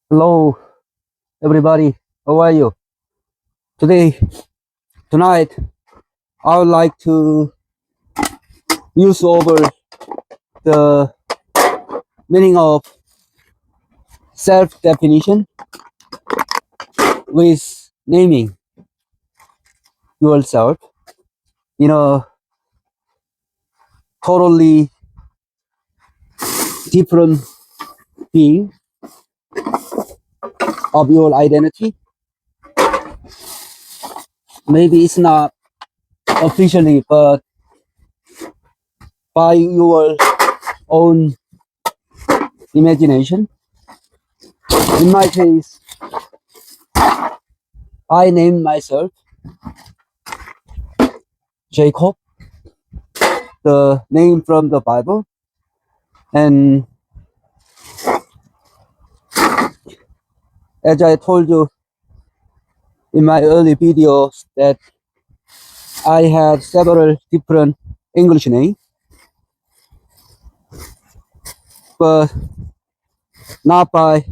Hello, everybody. How are you? Tonight, I would like to use over the meaning of self-definition with naming yourself in a totally different being of your identity. Maybe it's not officially, but by your own imagination. In my case, I named myself Jacob, the name from the Bible, and as I told you in my early videos that I had several different English names, but not by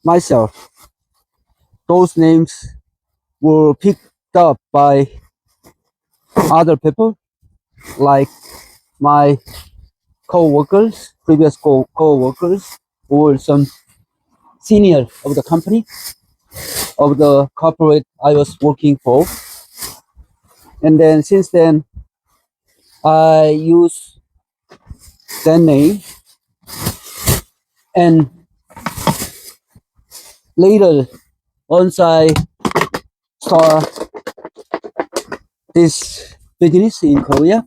myself. Those names were picked up by other people, like my co-workers, previous co-workers, or some senior of the company, of the corporate I was working for. And then since then, I use that name. And later, once I start this business in Korea,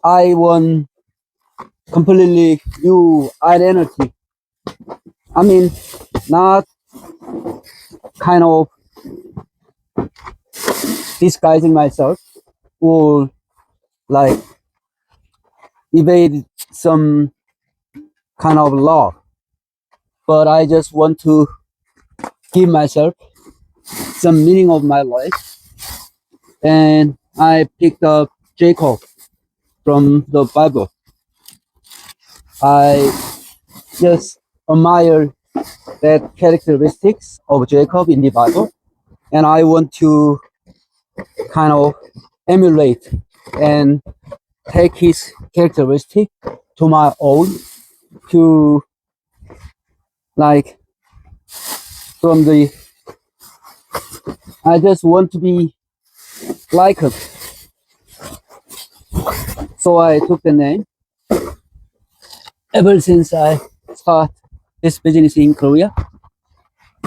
I want completely new identity. I mean, not kind of disguising myself or like evade some kind of law, but I just want to give myself some meaning of my life. And I picked up Jacob from the Bible. I just admire that characteristics of Jacob in the Bible, and I want to kind of emulate and take his characteristic to my own, to like from the I just want to be like him. So I took the name. Ever since I start this business in Korea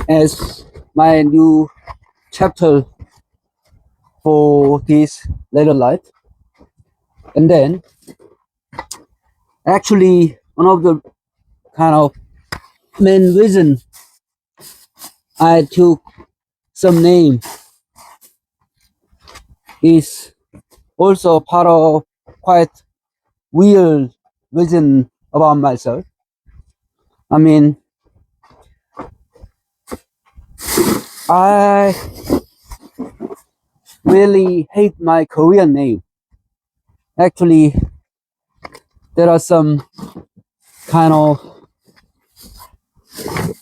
as my new chapter for this later life. And then actually one of the kind of main reason I took some name is also part of quite weird reason about myself. I mean, I really hate my Korean name. Actually, there are some kind of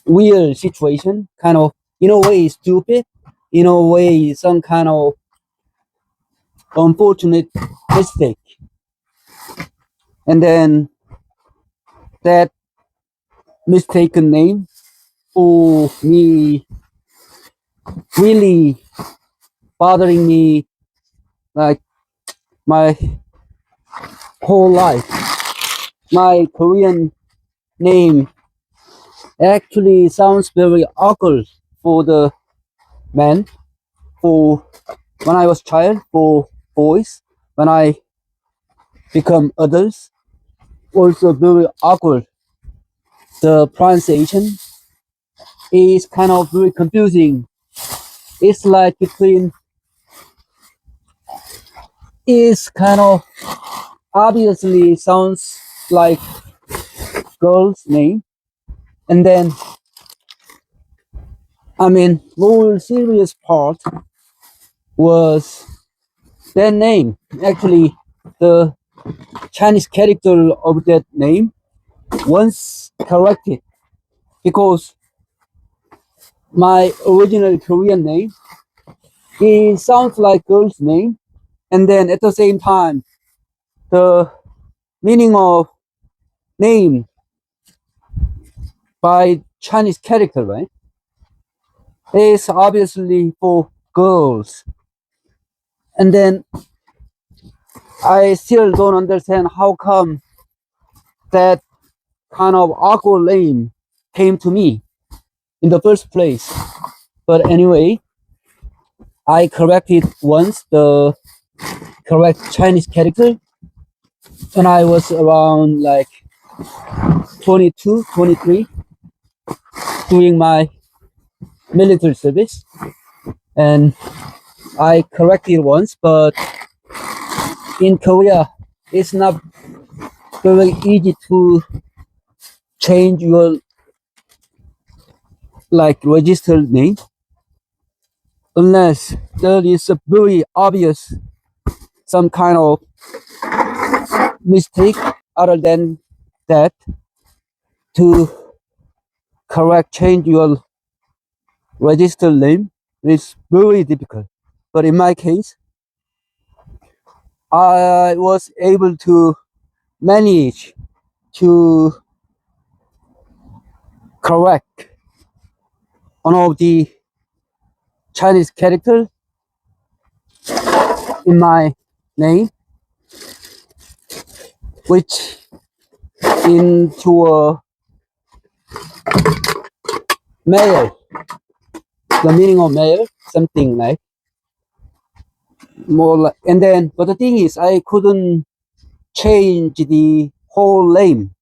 weird situation, kind of in a way stupid, in a way some kind of unfortunate mistake. And then that mistaken name for me really bothering me like my whole life. My Korean name actually sounds very awkward for the men, for when I was child, for boys, when I become adults, also very awkward. The pronunciation is kind of very confusing. It's like between, it's kind of obviously sounds like girl's name, and then I mean more serious part was their name. Actually, the Chinese character of that name once corrected. because my original Korean name, it sounds like girl's name, and then at the same time, the meaning of name by Chinese character, right, is obviously for girls. And then I still don't understand how come that kind of awkward name came to me in the first place. But anyway, I corrected once the correct Chinese character when I was around like 22, 23, doing my military service. And I corrected once, but in Korea, it's not very easy to change your like registered name unless there is a very obvious some kind of mistake. Other than that, to correct change your registered name is very difficult. But in my case, I was able to manage to correct one of the Chinese characters in my name, which into a male, the meaning of male, something like more like. And then, but the thing is, I couldn't change the whole name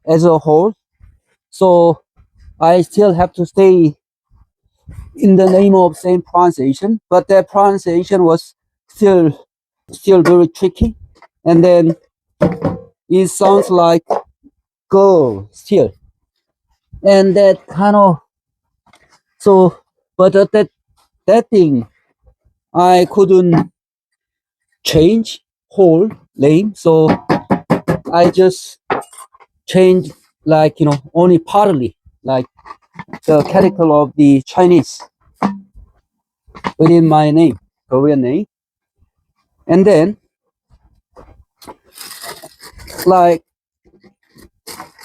as a whole, so I still have to stay in the name of same pronunciation, but that pronunciation was still very tricky, and then it sounds like girl still, and that kind of so. But that thing I couldn't change whole name, so I just changed like only partly like the character of the Chinese within my name, Korean name, and then like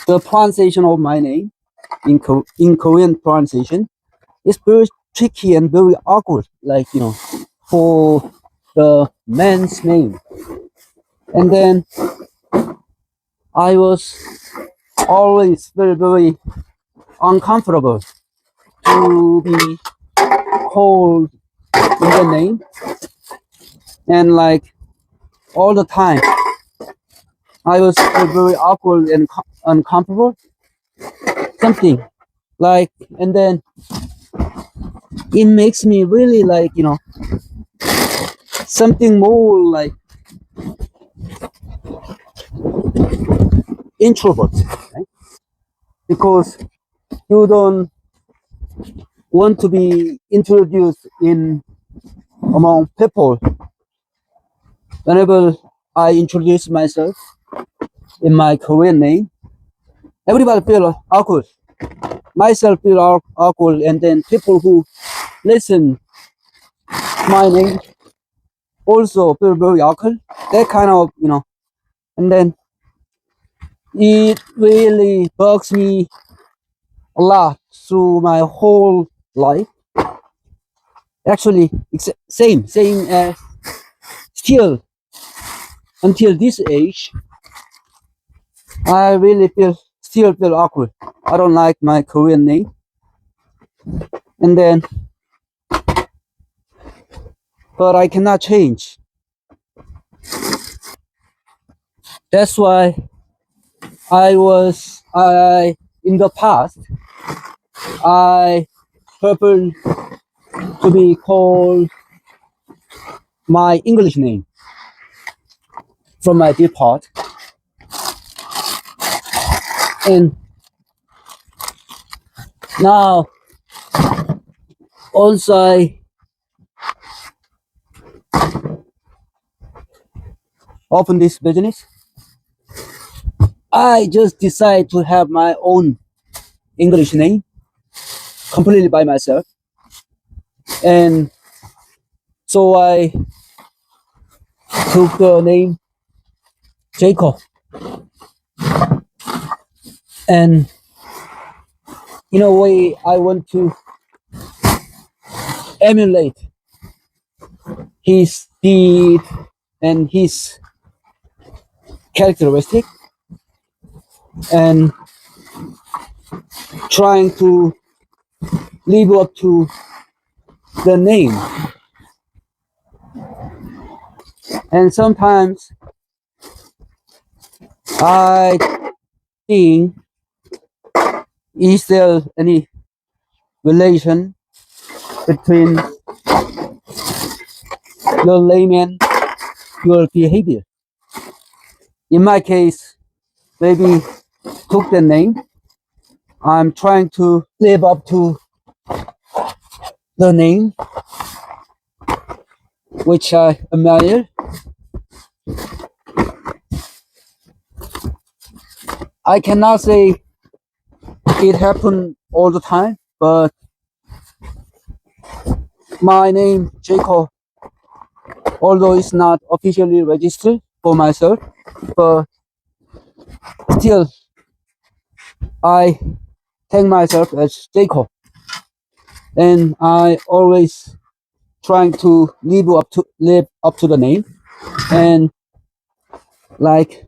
the pronunciation of my name in Korean pronunciation is very tricky and very awkward, like for the man's name. And then I was always very uncomfortable to be called in the name, and like all the time I was very awkward and uncomfortable, something like. And then it makes me really like something more like introvert, right? Because you don't want to be introduced in among people. Whenever I introduce myself in my Korean name, everybody feel awkward. Myself feel awkward, and then people who listen my name also feel very awkward. That kind of and then it really bugs me a lot through my whole life. Actually, it's same as still until this age. I really still feel awkward. I don't like my Korean name, and then but I cannot change. That's why I in the past I prefer to be called my English name from my dear part. And now once I open this business, I just decide to have my own English name completely by myself. And so I took the name Jacob. And in a way, I want to emulate his speed and his characteristic, and trying to live up to the name. And sometimes I think, is there any relation between your name and your behavior? In my case, maybe took the name. I'm trying to live up to the name which I admire. I cannot say it happened all the time, but my name Jacob, although it's not officially registered for myself, but still I thank myself as Jacob, and I always trying to live up to the name. And like,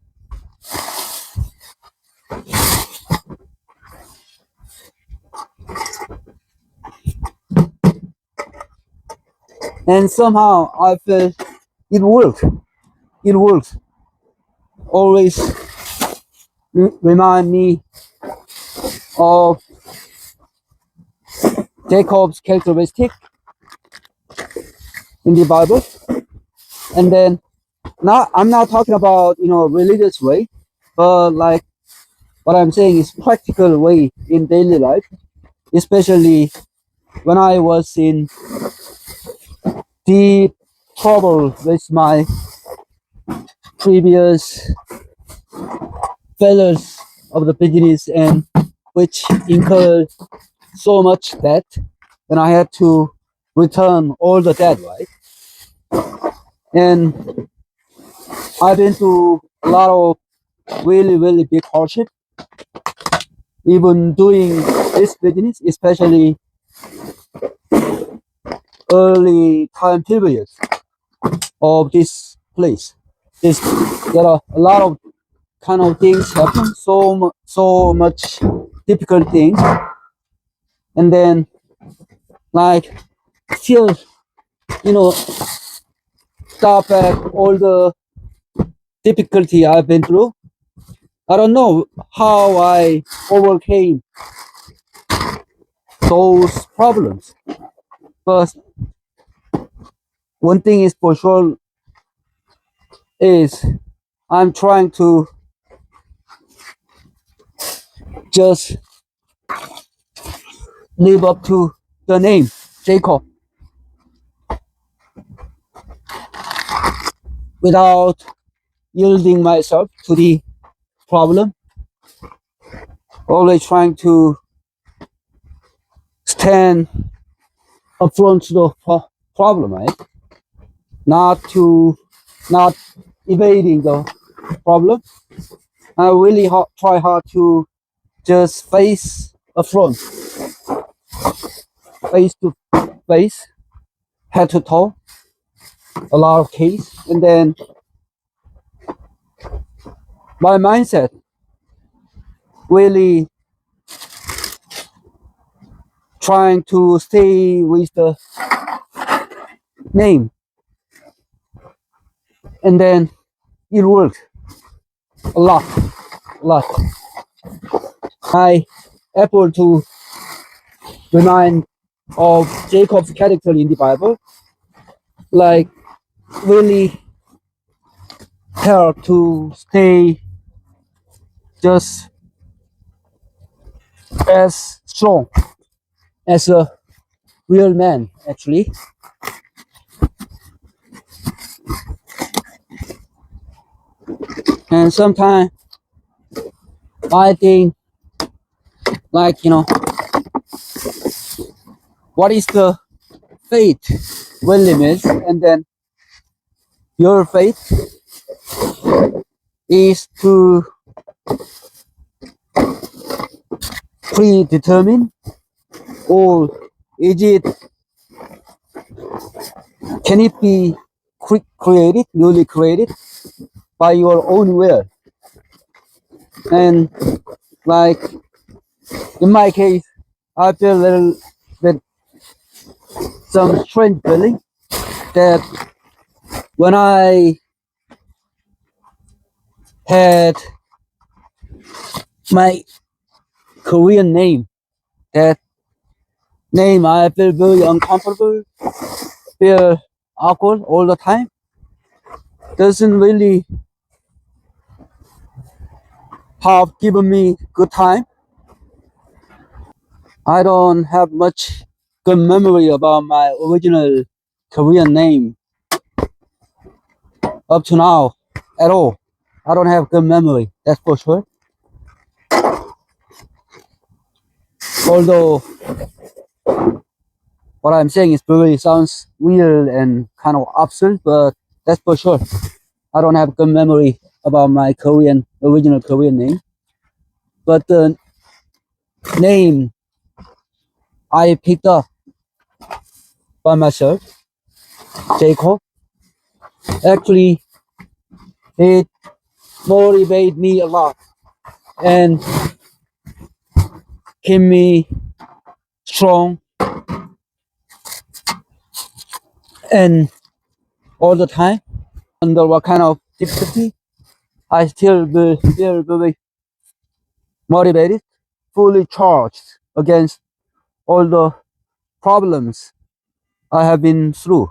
and somehow I felt it worked. It works. Always remind me of Jacob's characteristic in the Bible. And then now I'm not talking about religious way, but like what I'm saying is practical way in daily life, especially when I was in deep trouble with my previous fellows of the business, and which incurred so much debt, and I had to return all the debt, right? And I've been through a lot of really, really big hardship, even doing this business, especially early time periods of this place. There are a lot of kind of things happen, so much difficult things, and then like still, stop back all the difficulty I've been through. I don't know how I overcame those problems, but one thing is for sure is I'm trying to just live up to the name Jacob without yielding myself to the problem. Always trying to stand up front to the problem, right? Not evading the problem. I really try hard to just face a front, face to face, head to toe, a lot of case, and then my mindset really trying to stay with the name, and then it worked a lot. I able to remind of Jacob's character in the Bible, like really help to stay just as strong as a real man, actually. And sometimes I think like, what is the fate William is, and then your fate is to predetermine, or is it, can it be created, newly created by your own will? And like in my case, I feel a little bit some strange feeling that when I had my Korean name, that name I feel very uncomfortable, feel awkward all the time. Doesn't really have given me good time. I don't have much good memory about my original Korean name up to now at all. I don't have good memory, that's for sure. Although what I'm saying is really sounds weird and kind of absurd, but that's for sure. I don't have good memory about my original Korean name. But the name I picked up by myself, Jacob, actually it motivated me a lot and keep me strong and all the time under what kind of difficulty I still will feel very motivated, fully charged against all the problems I have been through.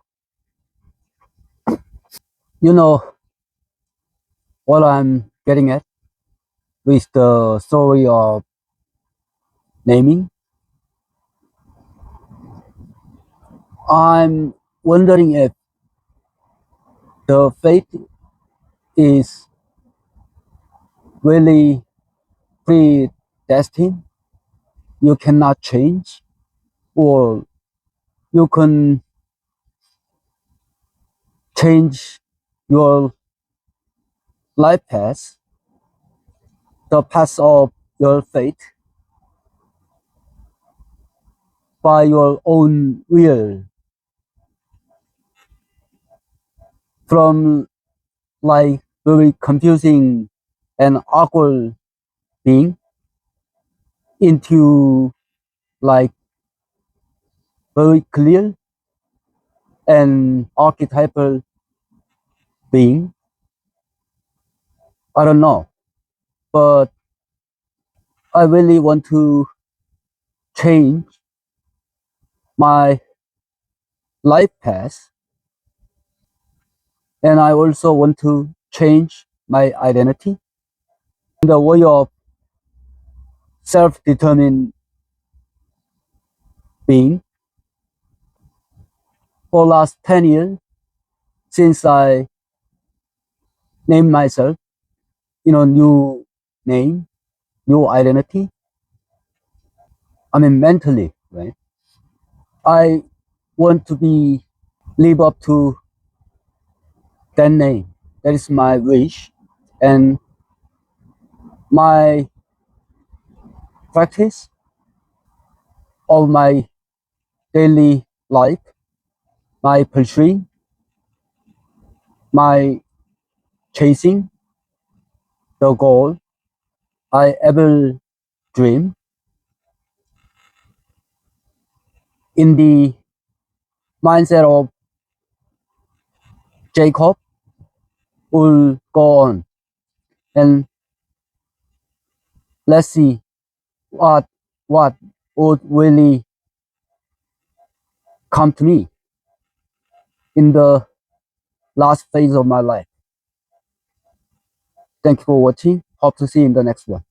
You know what I'm getting at with the story of naming? I'm wondering if the fate is really predestined, you cannot change, or you can change your life path, the path of your fate, by your own will, from like very confusing and awkward being into like very clear and archetypal being. I don't know, but I really want to change my life path, and I also want to change my identity in the way of self-determined being. For last 10 years since I named myself, new name, new identity. I mean mentally, right? I want to live up to that name. That is my wish, and my practice of my daily life, my pursuing, my chasing the goal I ever dream in the mindset of Jacob will go on, and let's see what would really come to me in the last phase of my life. Thank you for watching. Hope to see you in the next one.